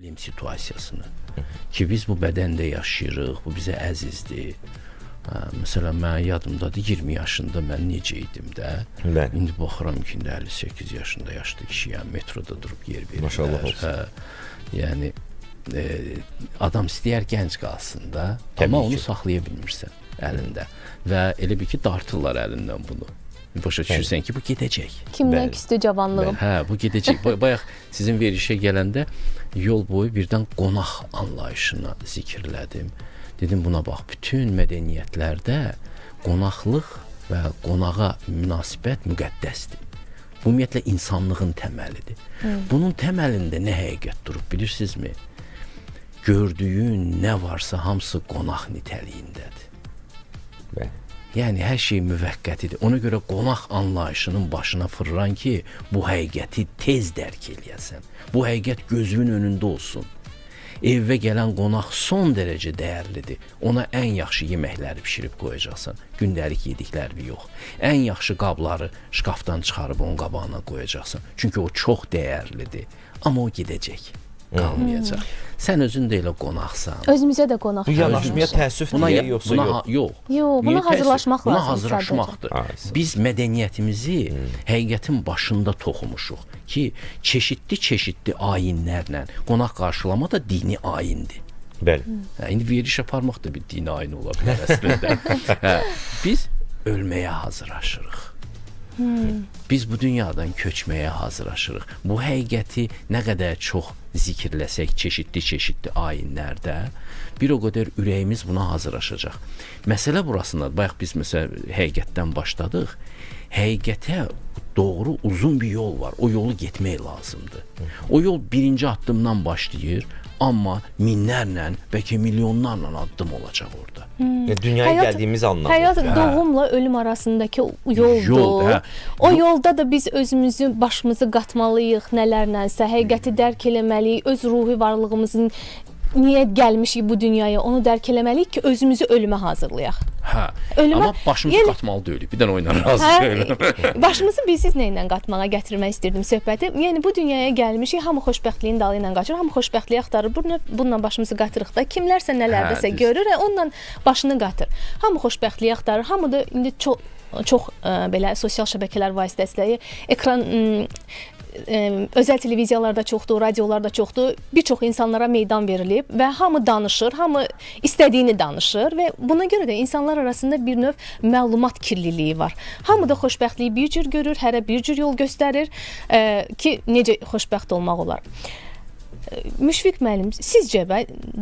Bilim situasiyasını ki biz bu bədəndə yaşayırıq, bu bizə əzizdir. Məsələn, mən yadımdadır 20 yaşında mən necə idim də. İndi baxıram ki, 58 yaşında yaşlı kişiyəm, metroda durub yer verirlər. Maşallah olsun. Yəni adam istəyər gənc qalsın da, amma onu saxlaya bilmirsən əlində və elə bir ki, dartırlar əlindən bunu. Başa düşürsən ki, bu gedəcək. Kimdən küstü cavanlığım? Hə, bu gedəcək. Bayaq sizin verişə gələndə yol boyu birdən qonaq anlayışına zikirlədim. Dedim, buna bax, bütün mədəniyyətlərdə qonaqlıq və qonağa münasibət müqəddəsdir. Bu ümumiyyətlə insanlığın təməlidir. Bunun təməlində nə həqiqət durub, bilirsinizmi? Gördüyün nə varsa hamısı qonaq nitəliyindədir. Bəli. Yəni, hər şey müvəqqətidir. Ona görə qonaq anlayışının başına fırlan ki, bu həqiqəti tez dərk eləyəsən. Bu həqiqət gözünün önündə olsun. Evə gələn qonaq son dərəcə dəyərlidir. Ona ən yaxşı yeməkləri pişirib qoyacaqsan. Gündəlik yediklərini yox. Ən yaxşı qabları şkafdan çıxarıb onun qabağına qoyacaqsan. Çünki o çox dəyərlidir. Amma o gedəcək. Qalmayacaq. Sən özün də elə qonaqsan. Özümüzə də qonaq. Bu yanaşmaya təəssüf deyə yoxsa yox? Yox, buna hazırlaşmaq lazım. Buna hazırlaşmaqdır. Biz mədəniyyətimizi həqiqətin başında toxumuşuq ki, çeşidli ayinlərlə qonaq qarşılama da dini ayindir. Bəli. İndi veriş aparmaq da bir dini ayin ola bilər əslində. Biz ölməyə hazırlaşırıq. Biz bu dünyadan köçməyə hazırlaşırıq. Bu həqiqəti nə qədər çox zikirləsək çeşidli ayinlərdə, bir o qədər ürəyimiz buna hazırlaşacaq. Məsələ burasındadır. Bayaq biz məsələn həqiqətdən başladıq. Həqiqətə doğru uzun bir yol var. O yolu getmək lazımdır. O yol birinci addımdan başlayır, amma minlərlə, bəlkə milyonlarla addım olacaq orada. Dünyaya gəldiyimiz anlamda. Həyat doğumla ölüm arasındakı yoldur. O yolda da biz özümüzü, başımızı qatmalıyıq nələrlənsə, həqiqəti dərk eləməliyik, öz ruhi varlığımızın niyə gəlmişik bu dünyaya, onu dərk eləməliyik ki, özümüzü ölümə hazırlayaq. Amma başımızı qatmalı deyilik. Bir dənə oyla razı deyiləm. Başımızı bilsiz nə ilə qatmağa gətirmək istirdim söhbəti. Yəni bu dünyaya gəlmişik, hamı xoşbəxtliyin dalı ilə qaçır, hamı xoşbəxtliyi axtarır. Bununla başımızı qatırıq da. Kimlərsə nələrdəsə görür, onunla başını qatır. Hamı xoşbəxtliyi axtarır. Hamı da indi çox belə sosial şəbəkələr vasitəsilə ekran özəl televiziyalarda çoxdur, radiolarda çoxdur. Bir çox insanlara meydan verilib və hamı danışır, hamı istədiyini danışır və buna görə də insanlar arasında bir növ məlumat kirliliyi var. Hamı da xoşbəxtliyi bir cür görür, hərə bir cür yol göstərir ki, necə xoşbəxt olmaq olar. Müşfiq müəllim, sizcə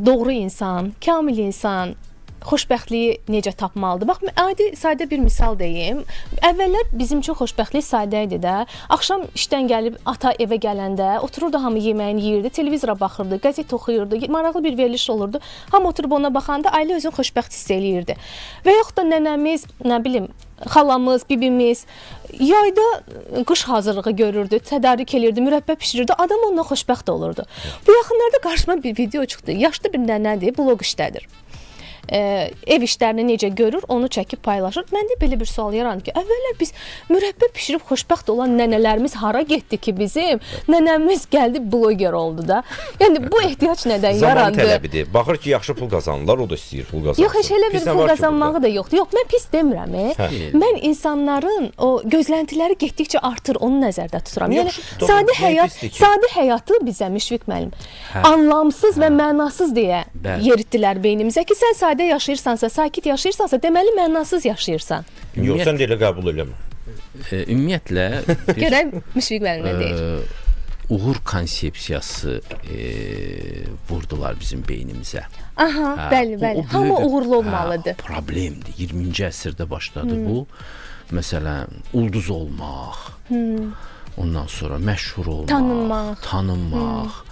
doğru insan, kamil insan xoşbəxtliyi necə tapmalıdır? Bax, adi, sadə bir misal deyim. Əvvəllər bizim üçün xoşbəxtlik sadə idi də. Axşam işdən gəlib ata evə gələndə otururdu, hamı yeməyini yeyirdi, televizora baxırdı, qəzet oxuyurdu, maraqlı bir veriliş olurdu. Hamı oturub ona baxanda ailə özünü xoşbəxt hiss eləyirdi. Və yaxud da nənəmiz, nə bilim, xalamız, bibimiz yayda qış hazırlığı görürdü, tədarük elirdi, mürəbbə pişirirdi, adam ondan xoşbəxt olurdu. Bu yaxınlarda qarşıma bir video çıxdı. Yaşlı bir nənədir, bloq işlədir. Ev işlərini necə görür, onu çəkib paylaşır. Məndə belə bir sual yaranır ki, əvvəllər biz mürəbbə pişirib xoşbəxt olan nənələrimiz hara getdi ki bizim? Nənəmiz gəldi, bloger oldu da. Yəni bu ehtiyac nədən yarandı? Zaman tələbidir. Baxır ki, yaxşı pul qazanırlar, o da istəyir pul qazansın. Yox, heç elə bir pul qazanmağı da yoxdur. Yox, mən pis demirəm. Mən insanların o gözləntiləri getdikcə artır, onu nəzərdə tuturam. Yəni sadə həyatı bizə Müşfiq müəllim anlamsız və mənasız deyə yeritdilər beynimizə ki, sən sadə yaşayırsansa, sakit yaşayırsansa, deməli mənasız yaşayırsan. Yox, sən də elə qəbul eləmə. Ümumiyyətlə görək Müşfiq müəllim nə deyir? Uğur konsepsiyası vurdular bizim beynimizə. Aha, bəli. Hamı uğurlu olmalıdır. Problemdir. 20-ci əsrdə başladı bu. Məsələn, ulduz olmaq, ondan sonra məşhur olmaq, tanınmaq.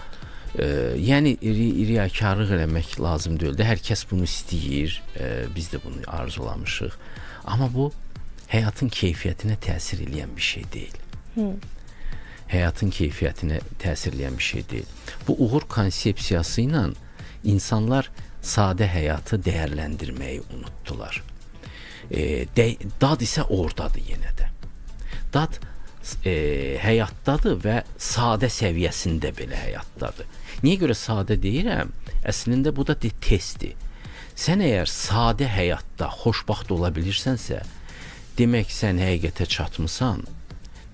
Yəni riyakarlıq eləmək lazım deyil də. Hər kəs bunu istəyir, biz də bunu arzulamışıq. Amma bu həyatın keyfiyyətinə təsir edən bir şey deyil. Həyatın keyfiyyətinə təsir edən bir şey deyil. Bu uğur konsepsiyası ilə insanlar sadə həyatı dəyərləndirməyi unutdular. Dad isə oradadır yenə də. Dad həyatdadır və sadə səviyyəsində belə həyatdadır. Niyə görə sadə deyirəm? Əslində bu da testdir. Sən əgər sadə həyatda xoşbaxt ola bilirsənsə, demək sən həqiqətə çatmısan.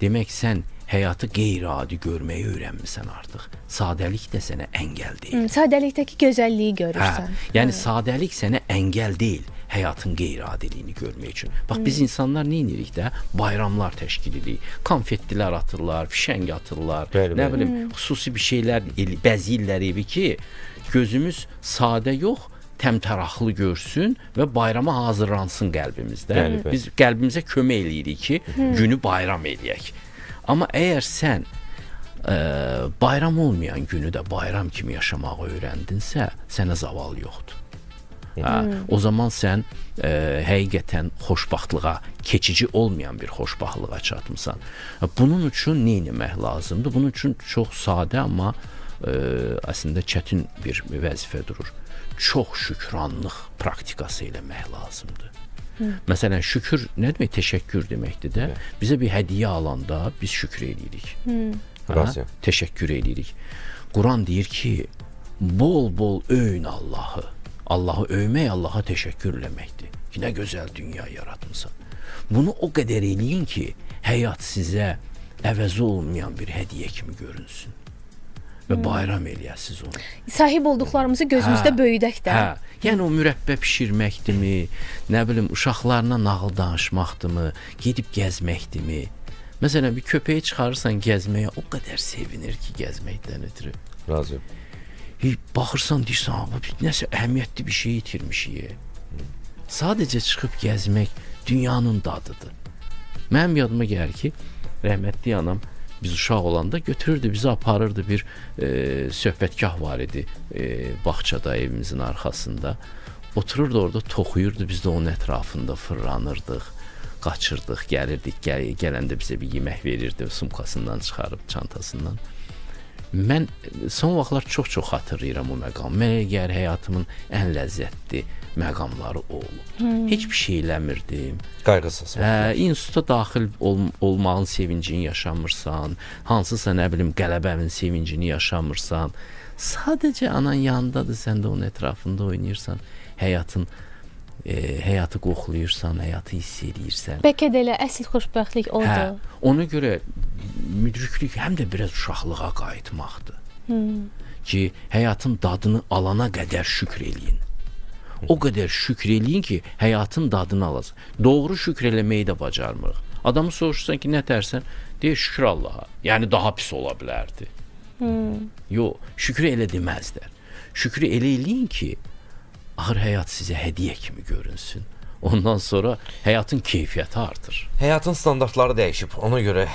Demək sən həyatı qeyri-adi görməyi öyrənmisən artıq. Sadəlik də sənə əngəl deyil. Sadəlikdəki gözəlliyi görürsən. Yəni sadəlik sənə əngəl deyil, həyatın qeyri-adiliyini görmək üçün. Bax biz insanlar nə edirik də? Bayramlar təşkil edirik. Konfettilər atırlar, fişəng atırlar. Nə bilim, xüsusi bir şeylər bəzəyirlər evi ki, gözümüz sadə yox, təmtəraqlı görsün və bayrama hazırlansın qəlbimizdə. Biz qəlbimizə kömək eləyirik ki, günü bayram eləyək. Amma əgər sən bayram olmayan günü də bayram kimi yaşamağı öyrəndinsə, sənə zaval yoxdur. O zaman sən həqiqətən xoşbaxtlığa, keçici olmayan bir xoşbaxtlığa çatmısan. Bunun üçün nə etmək lazımdır? Bunun üçün çox sadə, amma əslində çətin bir vəzifə durur. Çox şükranlıq praktikası eləmək lazımdır. Məsələn, şükür nə demək? Təşəkkür deməkdir də. Bizə bir hədiyyə alanda biz şükür eləyirik. Təşəkkür eləyirik. Quran deyir ki, bol-bol öyün Allahı. Allahı övmək, Allaha təşəkkür eləməkdir. Ki, nə gözəl dünya yaratmısan. Bunu o qədər eləyin ki, həyat sizə əvəzi olmayan bir hədiyyə kimi görünsün. Və bayram eləyəsiz onu. Sahib olduqlarımızı gözümüzdə böyüdək də. Yəni o mürəbbə bişirməkdirmi, nə bilim, uşaqlarına nağıl danışmaqdırmı, gedib gəzməkdirmi? Məsələn, bir köpəyi çıxarırsan gəzməyə, o qədər sevinir ki, gəzməkdən ötürü. Razıyam. Baxırsan, deyirsən, nəsə əhəmiyyətli bir şey itirmişik. Sadəcə çıxıb gəzmək dünyanın dadıdır. Mənim yadıma gəlir ki, rəhmətli anam biz uşaq olanda götürürdü, bizi aparırdı, bir söhbətgah var idi bağçada, evimizin arxasında. Otururdu orada, toxuyurdu, biz də onun ətrafında fırlanırdıq, qaçırdıq, gəlirdik, gələndə bizə bir yemək verirdi, sumkasından çıxarıb, çantasından. Mən son vaxtlar çox-çox xatırlayıram o məqamı. Mənə gəlir həyatımın ən ləzzətli məqamları o olub. Heç bir şey eləmirdim. Qayğısız. İnstituta daxil olmağın sevincini yaşamırsan, hansısa nə bilim qələbənin sevincini yaşamırsan. Sadəcə anan yanındadır, sən də onun ətrafında oynayırsan. Həyatı qoxlayırsan, həyatı hiss edirsən. Bəlkə də elə əsl xoşbəxtlik odur. Ona görə müdriklük həm də biraz uşaqlığa qayıtmaqdır. Ki, həyatın dadını alana qədər şükr eləyin. O qədər şükr eləyin ki, həyatın dadını alasın. Doğru şükr eləməyi də bacarmırıq. Adamı soruşsan ki, nə tərsən? Deyir, şükür Allaha. Yəni, daha pis ola bilərdi. Yox, şükür elə deməzlər. Şükür elə eləyin ki, axır həyat sizə hədiyyə kimi görünsün. Ondan sonra həyatın keyfiyyəti artır. Həyatın standartları dəyişib. Ona görə